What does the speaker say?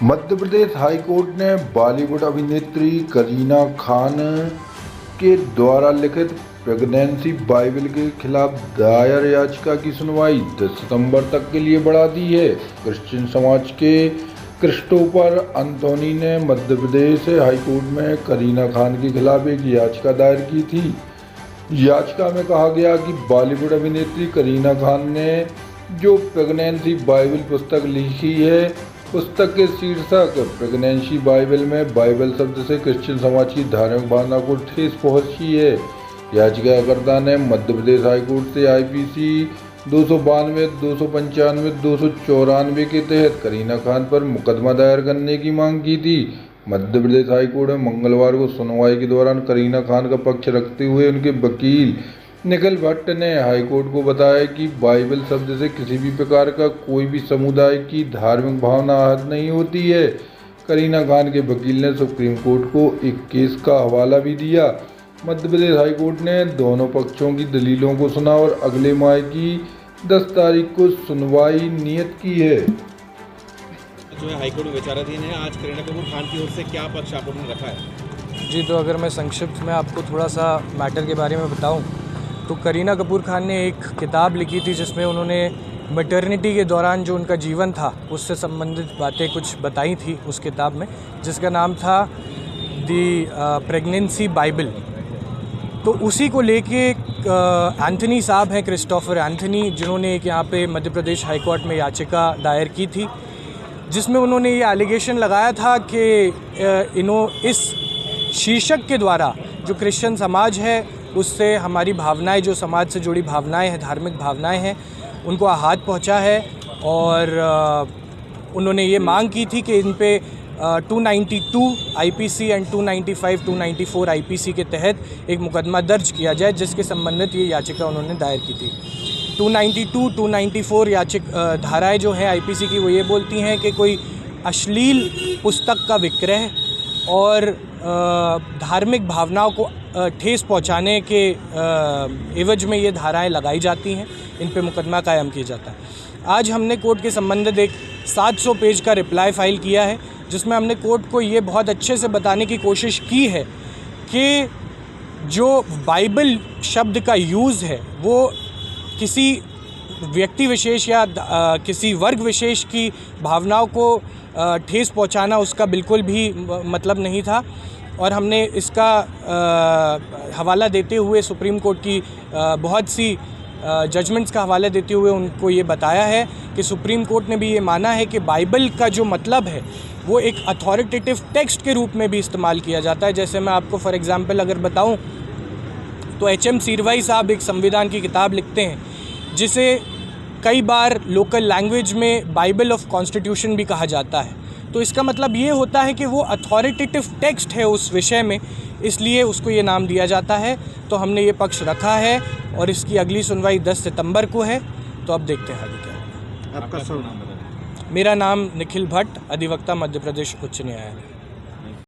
Madhya Pradesh high court ने बॉलीवुड अभिनेत्री करीना खान के द्वारा लिखित प्रेगनेंसी बाइबल के खिलाफ दायर याचिका की सुनवाई 10 सितंबर तक के लिए बढ़ा दी है। क्रिश्चियन समाज के क्रिस्टोफर एंथोनी ने मध्य प्रदेश हाई कोर्ट में करीना खान के खिलाफ एक याचिका दायर की थी। याचिका में कहा गया कि बॉलीवुड अभिनेत्री करीना खान ने जो प्रेगनेंसी बाइबल पुस्तक लिखी है, पुस्तक के शीर्षक प्रेगनेंसी बाइबल में बाइबल शब्द से क्रिश्चियन समाज की धार्मिक भावना को ठेस पहुंची है। याचिकाकर्ता ने मध्य प्रदेश हाईकोर्ट से आईपीसी 292, 295, 294 के तहत करीना खान पर मुकदमा दायर करने की मांग की थी। मध्य प्रदेश हाईकोर्ट में मंगलवार को सुनवाई के दौरान करीना खान का पक्ष रखते हुए उनके वकील निखिल भट्ट ने हाईकोर्ट को बताया कि बाइबल शब्द से किसी भी प्रकार का कोई भी समुदाय की धार्मिक भावना आहत नहीं होती है। करीना खान के वकील ने सुप्रीम कोर्ट को एक केस का हवाला भी दिया। मध्य प्रदेश हाईकोर्ट ने दोनों पक्षों की दलीलों को सुना और अगले माह की 10 तारीख को सुनवाई नियत की है। जो है हाईकोर्ट में विचाराधीन है। आज करीना कपूर खान की ओर से क्या पक्ष आपने रखा है? जी, तो अगर मैं संक्षिप्त में आपको थोड़ा सा मैटर के बारे में बताऊं तो करीना कपूर खान ने एक किताब लिखी थी जिसमें उन्होंने मैटरनिटी के दौरान जो उनका जीवन था उससे संबंधित बातें कुछ बताई थी उस किताब में, जिसका नाम था दी प्रेगनेंसी बाइबल। तो उसी को लेके एंथनी साहब हैं, क्रिस्टोफर एंथनी, जिन्होंने एक यहाँ पे मध्य प्रदेश हाई कोर्ट में याचिका दायर की थी, जिसमें उन्होंने ये एलिगेशन लगाया था कि इस शीर्षक के द्वारा जो क्रिश्चियन समाज है उससे हमारी भावनाएं, जो समाज से जुड़ी भावनाएं हैं, धार्मिक भावनाएं हैं, उनको आहत पहुंचा है। और उन्होंने ये मांग की थी कि इन पे 292 आईपीसी एंड 295, 294 आईपीसी के तहत एक मुकदमा दर्ज किया जाए, जिसके संबंधित ये याचिका उन्होंने दायर की थी। 292, 294 धाराएँ जो हैं आईपीसी की, वो ये बोलती हैं कि कोई अश्लील पुस्तक का विक्रय और धार्मिक भावनाओं को ठेस पहुंचाने के एवज में ये धाराएं लगाई जाती हैं, इन पे मुकदमा कायम किया जाता है। आज हमने कोर्ट के संबंधित एक 700 पेज का रिप्लाई फाइल किया है, जिसमें हमने कोर्ट को ये बहुत अच्छे से बताने की कोशिश की है कि जो बाइबल शब्द का यूज़ है वो किसी व्यक्ति विशेष या किसी वर्ग विशेष की भावनाओं को ठेस पहुंचाना उसका बिल्कुल भी मतलब नहीं था। और हमने इसका हवाला देते हुए सुप्रीम कोर्ट की बहुत सी जजमेंट्स का हवाला देते हुए उनको ये बताया है कि सुप्रीम कोर्ट ने भी ये माना है कि बाइबल का जो मतलब है वो एक अथॉरिटेटिव टेक्स्ट के रूप में भी इस्तेमाल किया जाता है। जैसे मैं आपको फॉर एग्ज़ाम्पल अगर बताऊं तो एच.एम. सीरवाई साहब एक संविधान की किताब लिखते हैं, जिसे कई बार लोकल लैंग्वेज में बाइबल ऑफ कॉन्स्टिट्यूशन भी कहा जाता है। तो इसका मतलब ये होता है कि वो अथॉरिटेटिव टेक्स्ट है उस विषय में, इसलिए उसको ये नाम दिया जाता है। तो हमने ये पक्ष रखा है और इसकी अगली सुनवाई 10 सितंबर को है। तो अब देखते हैं आगे क्या। आपका नाम बताइए। मेरा नाम निखिल भट्ट, अधिवक्ता, मध्य प्रदेश उच्च न्यायालय।